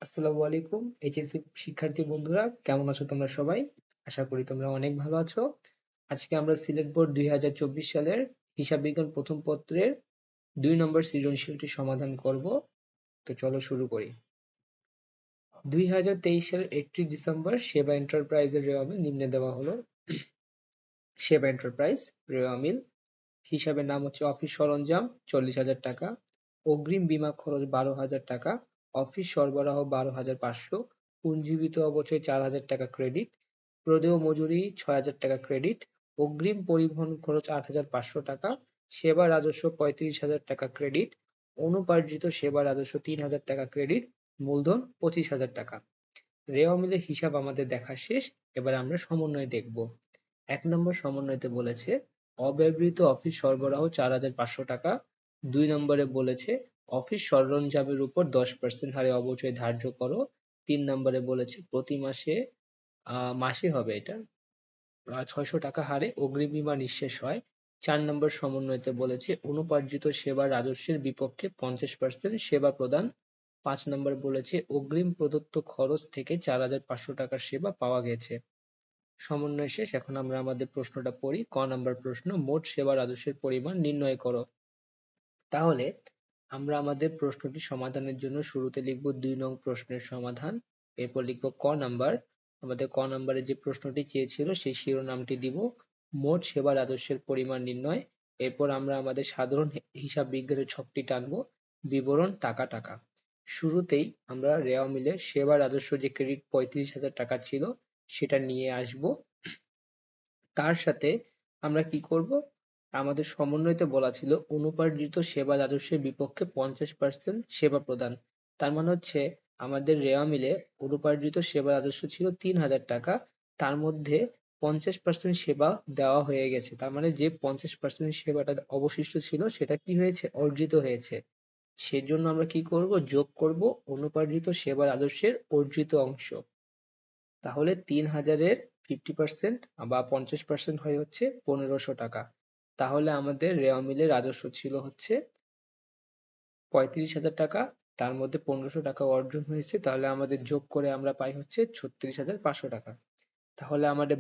আসসালামু আলাইকুম এইচএসসি শিক্ষার্থী বন্ধুরা, কেমন আছো তোমরা সবাই? আশা করি তোমরা অনেক ভালো আছো। আজকে আমরা সিলেট বোর্ড 2024 সালের হিসাব বিজ্ঞান প্রথম পত্রের 2 নম্বর সৃজনশীলটি সমাধান করব। তো চলো শুরু করি। 2023 সালের 31 ডিসেম্বর সেবা এন্টারপ্রাইজের রেওয়া মিল নিম্নে দেওয়া হলো। সেবা এন্টারপ্রাইজ রেওয়া মিল হিসাবের নাম হচ্ছে অফিস সরঞ্জাম 40,000 টাকা, অগ্রিম বীমা খরচ 12,000 টাকা, অফিস সরবরাহ 12,500, পুঞ্জীবিত অবচয় 4,000 টাকা ক্রেডিট, প্রদেয় মজুরি 6,000 টাকা ক্রেডিট, অগ্রিম পরিবহন খরচ 8,500 টাকা, সেবা রাজস্ব 35,000 টাকা ক্রেডিট, অনুপার্জিত সেবা রাজস্ব 3,000 টাকা ক্রেডিট, মূলধন 25,000 টাকা। রেওয়া মিলের হিসাব আমাদের দেখা শেষ। এবার আমরা সমন্বয় দেখব। 1 নম্বর সমন্বয়তে বলেছে অব্যবহৃত অফিস সরবরাহ 4,500 টাকা। 2 নম্বরে বলেছে অফিস সরঞ্জামের উপর 10% হারে অবচয় ধার্য করো। 3 নম্বরে বলেছে প্রতি মাসে মাসে হবে এটা 600 টাকা হারে অগ্রিম বীমা নিঃশেষ হয়। 4 নম্বর সমন্বয়তে বলেছে অনুপার্জিত সেবা রাজস্বের বিপক্ষে 50% সেবা প্রদান। 5 নম্বর বলেছে অগ্রিম প্রদত্ত খরচ থেকে 4,500 টাকার সেবা পাওয়া গেছে। সমন্বয় শেষ। এখন আমরা আমাদের প্রশ্নটা পড়ি। ক নাম্বার প্রশ্ন, মোট সেবা রাজস্বের পরিমাণ নির্ণয় করো। তাহলে আমরা আমাদের প্রশ্নটি সমাধানের জন্য শুরুতে লিখব 2 নং প্রশ্নের সমাধান, এরপর লিখব ক নাম্বার। আমাদের ক নাম্বারে যে প্রশ্নটি চেয়েছিল সেই শিরোনামটি দিব মোট সেবা রাজস্বের পরিমাণ নির্ণয়। এরপর আমরা আমাদের সাধারণ হিসাব বিজ্ঞানের ছকটি টানবো বিবরণ টাকা টাকা। শুরুতেই আমরা রেওয়া মিলের সেবা রাজস্ব যে ক্রেডিট 35,000 টাকা ছিল সেটা নিয়ে আসব। তার সাথে আমরা কি করব, আমাদের সমন্বয়তে বলা ছিল অনুপার্জিত সেবা রাজস্বের বিপক্ষে 50% সেবা প্রদান। তার মানে হচ্ছে আমাদের রেওয়া মিলে অনুপার্জিত সেবা রাজস্ব ছিল 3,000 টাকা, তার মধ্যে 50% সেবা দেওয়া হয়ে গেছে। তার মানে যে 50% সেবাটা অবশিষ্ট ছিল সেটা কি হয়েছে, অর্জিত হয়েছে। সেজন্য আমরা কি করব, যোগ করব অনুপার্জিত সেবা রাজস্বের অর্জিত অংশ। তাহলে 3,000-এর 50% বা 50% হয় হচ্ছে 1,500 টাকা। তাহলে আমাদের রেওয়া মিলের রাজস্ব ছিল হচ্ছে 35,000 টাকা, তার মধ্যে 1,500 টাকা অর্জন হয়েছে, তাহলে আমাদের যোগ করে আমরা পাই হচ্ছে 36,500 টাকা। তাহলে আমাদের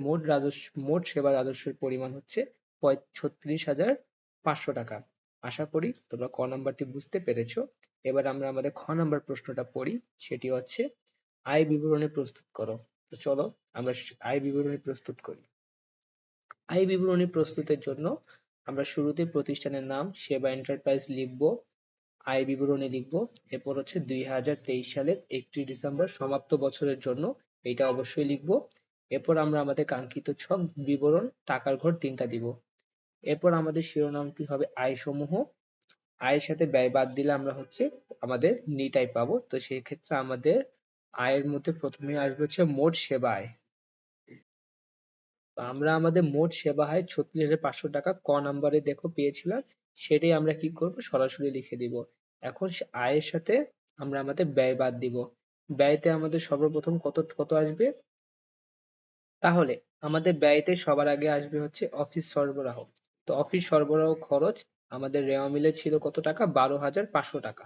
মোট সেবা রাজস্বের পরিমাণ হচ্ছে 36,500 টাকা। আশা করি তোমরা ক নাম্বারটি বুঝতে পেরেছো। এবার আমরা আমাদের খ নাম্বার প্রশ্নটা পড়ি, সেটি হচ্ছে আয় বিবরণী প্রস্তুত করো। তো চলো আমরা আয় বিবরণী প্রস্তুত করি। আয় বিবরণী প্রস্তুতের জন্য আমরা শুরুতে প্রতিষ্ঠানের নাম সেবা এন্টারপ্রাইজ লিখব, আয় বিবরণী লিখব। এরপর হচ্ছে 2023 সালের 31 ডিসেম্বর সমাপ্ত বছরের জন্য এটা অবশ্যই লিখব। এরপর আমরা আমাদের কাঙ্ক্ষিত ছক বিবরণ টাকার ঘর 3টা দিব। এরপর আমাদের শিরোনামটি হবে আয় সমূহ। আয়ের সাথে ব্যয় বাদ দিলে আমরা হচ্ছে আমাদের নিটাই পাবো। তো সেই ক্ষেত্রে আমাদের আয়ের মধ্যে প্রথমে আসবে হচ্ছে মোট সেবা আয়। তো আমরা আমাদের মোট সেবা আয় 36,500 টাকা ক নাম্বারে দেখো পেয়েছিলাম, সেটাই আমরা কি করব, সরাসরি লিখে দিব। এখন আয়ের সাথে আমরা আমাদের ব্যয় বাদ দিব। ব্যয়তে আমাদের সর্বপ্রথম কত কত আসবে, তাহলে আমাদের ব্যয়তে সবার আগে আসবে হচ্ছে অফিস সরবরাহ। তো অফিস সরবরাহ খরচ আমাদের রেওয়া মিলে ছিল কত টাকা, 12,500 টাকা।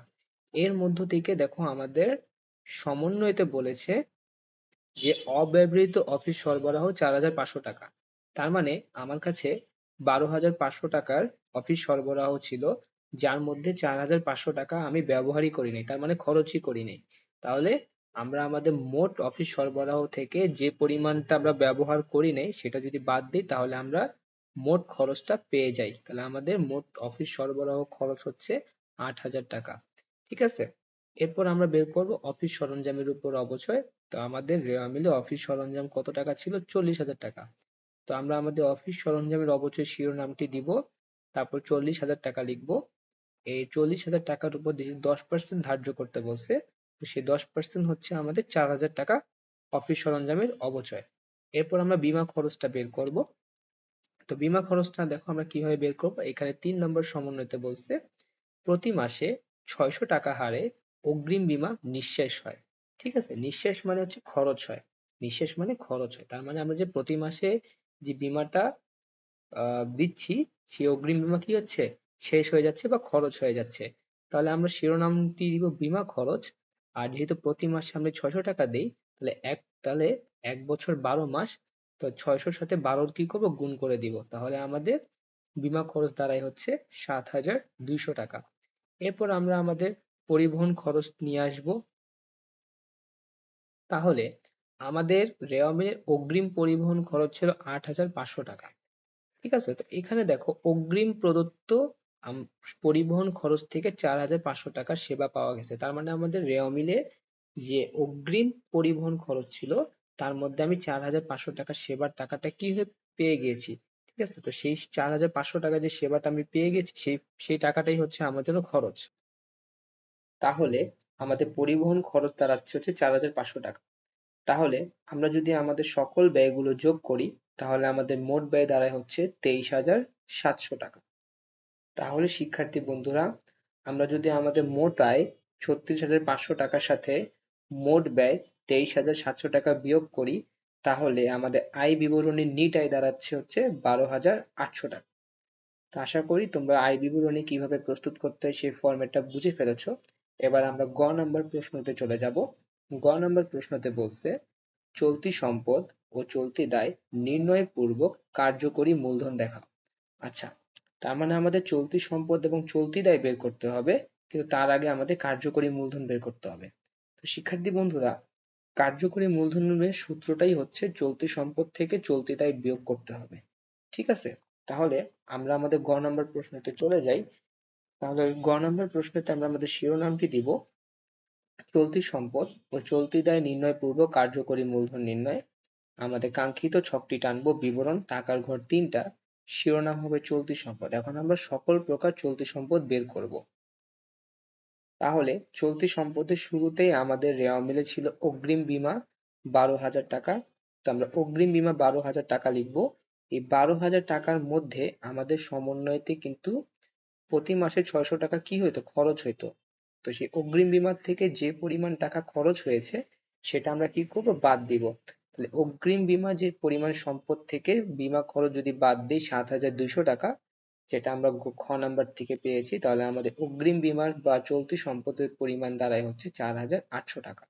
এর মধ্য থেকে দেখো আমাদের সমন্বয়তে বলেছে যে অব্যবহৃত অফিস সরবরাহ 4,500 টাকা। তার মানে আমার কাছে 12,500 টাকার অফিস সরবরাহ ছিল, যার মধ্যে 4,500 টাকা আমি ব্যবহারই করি নাই, তার মানে খরচই করি নাই। তাহলে আমরা আমাদের মোট অফিস সরবরাহ থেকে যে পরিমাণটা আমরা ব্যবহার করি নাই সেটা যদি বাদ দিই তাহলে আমরা মোট খরচটা পেয়ে যাই। তাহলে আমাদের মোট অফিস সরবরাহ খরচ হচ্ছে 8,000 টাকা। ঠিক আছে। এরপর আমরা বের করব অফিস সরঞ্জামের উপর অবচয়। তো আমাদের রেওয়া মিলে অফিস সরঞ্জাম কত টাকা ছিল, 40,000 টাকা। তো আমরা আমাদের অফিস সরঞ্জামের অবচয় শিরোনামটি দিব, তারপর 40,000 টাকা লিখব। এই 40,000 টাকার উপর 10% ধার্য করতে বলছে। তো সেই 10% হচ্ছে আমাদের 4,000 টাকা অফিস সরঞ্জামের অবচয়। এরপর আমরা বীমা খরচটা বের করব। তো বীমা খরচটা দেখো আমরা কিভাবে বের করব, এখানে 3 নম্বর সমন্বয়তে বলছে প্রতি মাসে 600 টাকা হারে অগ্রিম বীমা নিঃশেষ হয়। ঠিক আছে, নিঃশেষ মানে হচ্ছে খরচ হয়, নিঃশেষ মানে খরচ হয়। তার মানে আমরা যে প্রতি মাসে যে বীমাটা দিচ্ছি সেই অগ্রিম বীমা কি হচ্ছে, শেষ হয়ে যাচ্ছে বা খরচ হয়ে যাচ্ছে। তাহলে আমরা শিরোনামটি দিব বীমা খরচ। আর যেহেতু প্রতি মাসে আমরা 600 টাকা দিই, তাহলে এক বছর 12 মাস, তো 600-র সাথে 12 কি করব, গুণ করে দিব, তাহলে আমাদের বীমা খরচ দাঁড়ায় হচ্ছে 7,200 টাকা। এরপর আমরা আমাদের পরিবহন খরচ নিয়ে আসব। তাহলে আমাদের রেওয়ামিলের অগ্রিম পরিবহন খরচ ছিল 8,500 টাকা। ঠিক আছে, তো এখানে দেখো অগ্রিম প্রদত্ত পরিবহন খরচ থেকে 4,500 টাকা সেবা পাওয়া গেছে। তার মানে আমাদের রেওয়ামিলে যে অগ্রিম পরিবহন খরচ ছিল তার মধ্যে আমি 4,500 টাকা সেবার টাকাটা কি হয়ে পেয়ে গিয়েছি। ঠিক আছে, তো সেই 4,500 টাকা যে সেবাটা আমি পেয়ে গেছি, সেই টাকাটাই হচ্ছে আমার জন্য খরচ। তাহলে আমাদের পরিবহন খরচ দাঁড়াচ্ছে হচ্ছে 4,500 টাকা। তাহলে আমরা যদি আমাদের সকল ব্যয়গুলো যোগ করি, তাহলে আমাদের মোট ব্যয় দাঁড়ায় হচ্ছে 23,700 টাকা। তাহলে শিক্ষার্থী বন্ধুরা, আমরা যদি আমাদের মোট আয় 36,500 টাকার সাথে মোট ব্যয় 23,700 টাকা বিয়োগ করি, তাহলে আমাদের আয় বিবরণীর নিট আয় দাঁড়াচ্ছে হচ্ছে 12,800 টাকা। তো আশা করি তোমরা আয় বিবরণী কিভাবে প্রস্তুত করতে হয় সেই ফরম্যাটটা বুঝে ফেলেছো। এবার আমরা গ নাম্বার প্রশ্নতে চলে যাব। গ নাম্বার প্রশ্নতে বলছে চলতি সম্পদ ও চলতি দায় নির্ণয় পূর্বক কার্যকরী মূলধন দেখাও। আচ্ছা, তার মানে আমাদের চলতি সম্পদ এবং চলতি দায় বের করতে হবে, কিন্তু তার আগে আমাদের কার্যকরী মূলধন বের করতে হবে। তো শিক্ষার্থী বন্ধুরা, কার্যকরী মূলধনের সূত্রটাই হচ্ছে চলতি সম্পদ থেকে চলতি দায় বিয়োগ করতে হবে। ঠিক আছে, তাহলে আমরা আমাদের গ নম্বর প্রশ্নতে চলে যাই। তাহলে গ নম্বর প্রশ্নতে আমরা আমাদের শিরোনামটি দিব চলতি সম্পদ ও চলতি দায় নির্ণয় পূর্ব কার্যকরী মূলধন নির্ণয়। আমাদের কাঙ্ক্ষিত ছকটি টানবো বিবরণ টাকার ঘর 3টা, শিরোনাম হবে চলতি সম্পদ। এখন আমরা সকল প্রকার চলতি সম্পদ বের করব। তাহলে চলতি সম্পদের শুরুতেই আমাদের রেওয়ামিলে ছিল অগ্রিম বীমা 12,000 টাকা। তো আমরা অগ্রিম বীমা 12,000 টাকা লিখবো। এই 12,000 টাকার মধ্যে আমাদের সমন্বয়তে কিন্তু প্রতি মাসে 600 টাকা কি হইতো, খরচ হইতো। তো সেই অগ্রিম বীমার থেকে যে পরিমাণ টাকা খরচ হয়েছে সেটা আমরা কি করব, বাদ দিব। তাহলে অগ্রিম বীমা যে পরিমাণ সম্পদ থেকে বীমা খরচ যদি বাদ দিই 7,200 টাকা, যেটা আমরা খ নাম্বার থেকে পেয়েছি, তাহলে আমাদের অগ্রিম বীমার বা চলতি সম্পদের পরিমাণ দাঁড়ায় হচ্ছে 4,800 টাকা।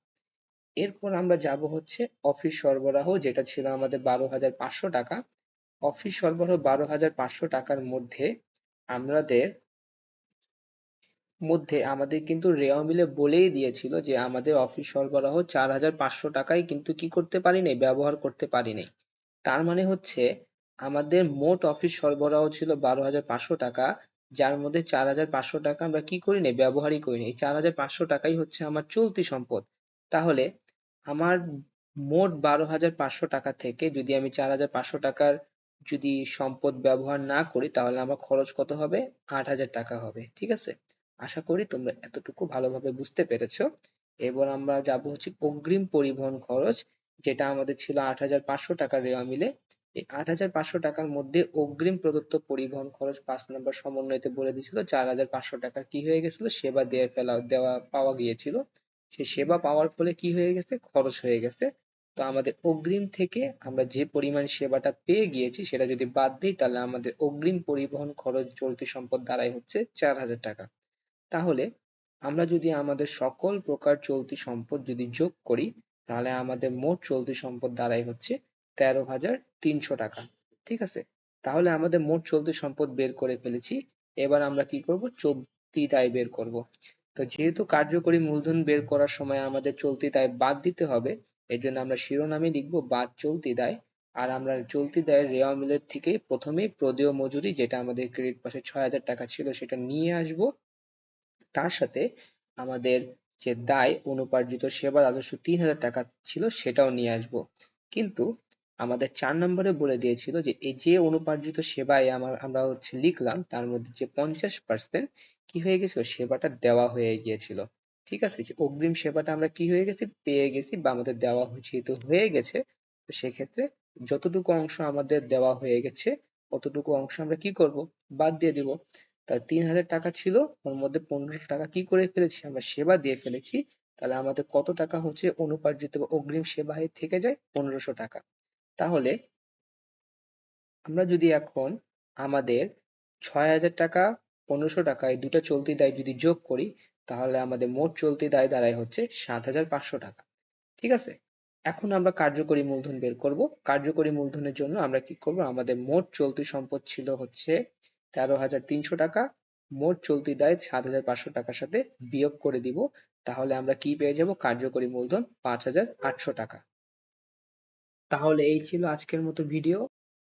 এরপর আমরা যাব হচ্ছে অফিস সরবরাহ, যেটা ছিল আমাদের 12,500 টাকা। অফিস সরবরাহ 12,500 টাকার আমাদের কিন্তু রেওয়ামিলে বলেই দিয়েছিল যে আমাদের অফিস সরবরাহ 4,500 টাকায় কিন্তু কি করতে পারি নাই, ব্যবহার করতে পারি নাই। তার মানে হচ্ছে আমাদের মোট অফিস সরবরাহ ছিল 12,500 টাকা, যার মধ্যে 4,500 টাকা আমরা কি করি নাই, ব্যবহারই করি নাই। 4,500 টাকাই হচ্ছে আমার চলতি সম্পদ। তাহলে আমার মোট 12,500 টাকা থেকে যদি আমি 4,500 টাকার যদি সম্পদ ব্যবহার না করি, তাহলে আমার খরচ কত হবে, 8,000 টাকা হবে। ঠিক আছে, আশা করি তোমরা এতটুকু ভালোভাবে বুঝতে পেরেছো। এবার আমরা যাব হচ্ছে অগ্রিম পরিবহন খরচ, যেটা আমাদের ছিল 8,500 টাকার রেওয়া মিলে। এই 8,500 টাকার মধ্যে অগ্রিম প্রদত্ত পরিবহন খরচ 5 নম্বর সমন্বয়তে বলে দিয়েছিল 4,500 টাকা কি হয়ে গেছিল, সেবা দেওয়া পাওয়া গিয়েছিল। সেই সেবা পাওয়ার ফলে কি হয়ে গেছে, খরচ হয়ে গেছে। তো আমাদের অগ্রিম থেকে আমরা যে পরিমাণ সেবাটা পেয়ে গিয়েছি সেটা যদি বাদ দিই, তাহলে আমাদের অগ্রিম পরিবহন খরচ চলতি সম্পদ দাঁড়ায় হচ্ছে 4,000 টাকা। তাহলে আমরা যদি আমাদের সকল প্রকার চলতি সম্পদ যদি যোগ করি, তাহলে আমাদের মোট চলতি সম্পদ দাঁড়ায় হচ্ছে 13,300 টাকা। ঠিক আছে, তাহলে আমাদের মোট চলতি সম্পদ বের করে ফেলেছি। এবার আমরা কি করব, চলতি দায় বের করব। তো যেহেতু কার্যকরী মূলধন বের করার সময় আমাদের চলতি দায় বাদ দিতে হবে, এর জন্য আমরা শিরোনামে লিখবো বাদ চলতি দায়। আর আমরা চলতি দায়ের রেওয়া মিলের থেকে প্রথমেই প্রদেয় মজুরি, যেটা আমাদের ক্রেডিট পাশে 6,000 টাকা ছিল, সেটা নিয়ে আসব। তার সাথে আমাদের যে দায় অনুপার্জিত সেবা রাজস্ব 3,000 টাকা ছিল সেটাও নিয়ে আসব। কিন্তু আমাদের 4 নম্বরে বলে দিয়েছিল যে এই যে অনুপার্জিত সেবায় আমরা হচ্ছে লিখলাম, তার মধ্যে যে 50% কি হয়ে গেছিল, সেবাটা দেওয়া হয়ে গিয়েছিল। ঠিক আছে, যে অগ্রিম সেবাটা আমরা কি হয়ে গেছি, পেয়ে গেছি, বা আমাদের দেওয়া যেহেতু হয়ে গেছে, তো সেক্ষেত্রে যতটুকু অংশ আমাদের দেওয়া হয়ে গেছে অতটুকু অংশ আমরা কি করব, বাদ দিয়ে দিব। তার 3,000 টাকা ছিল, ওর মধ্যে 1,500 টাকা কি করে ফেলেছি, আমরা সেবা দিয়ে ফেলেছি। তাহলে আমাদের কত টাকা হচ্ছে অনুপার্জিত বা অগ্রিম সেবায় থেকে যায়, 1,500 টাকা। তাহলে আমরা যদি এখন আমাদের 6,000 টাকা 1,500 টাকা এই দুটো চলতি দায় যদি যোগ করি, তাহলে আমাদের মোট চলতি দায় দাঁড়ায় হচ্ছে ৭,৫০০ টাকা। ঠিক আছে? এখন আমরা কার্যকরী মূলধন বের করব। কার্যকরী মূলধনের জন্য আমরা কি করব? আমাদের মোট চলতি সম্পদ ছিল হচ্ছে ১৩,৩০০ টাকা। মোট চলতি দায় ৭,৫০০ টাকার সাথে বিয়োগ করে দিব। তাহলে আমরা কি পেয়ে যাব? কার্যকরী মূলধন ৫,৮০০ টাকা। তাহলে এই ছিল আজকের মতো ভিডিও।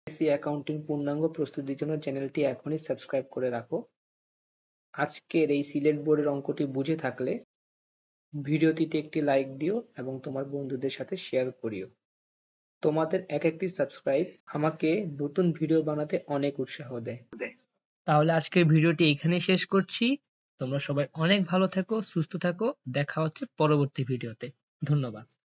এসএসসি অ্যাকাউন্টিং পূর্ণাঙ্গ প্রস্তুতির জন্য চ্যানেলটি এখনই সাবস্ক্রাইব করে রাখো। আজকের এই সিলেট বোর্ডের অঙ্কটি বুঝে থাকলে ভিডিওটিতে একটি লাইক দিও এবং তোমার বন্ধুদের সাথে শেয়ার করিও। তোমাদের এক একটি সাবস্ক্রাইব আমাকে নতুন ভিডিও বানাতে অনেক উৎসাহ দেয়। তাহলে আজকের ভিডিওটি এখানেই শেষ করছি। তোমরা সবাই অনেক ভালো থেকো, সুস্থ থাকো। দেখা হচ্ছে পরবর্তী ভিডিওতে। ধন্যবাদ।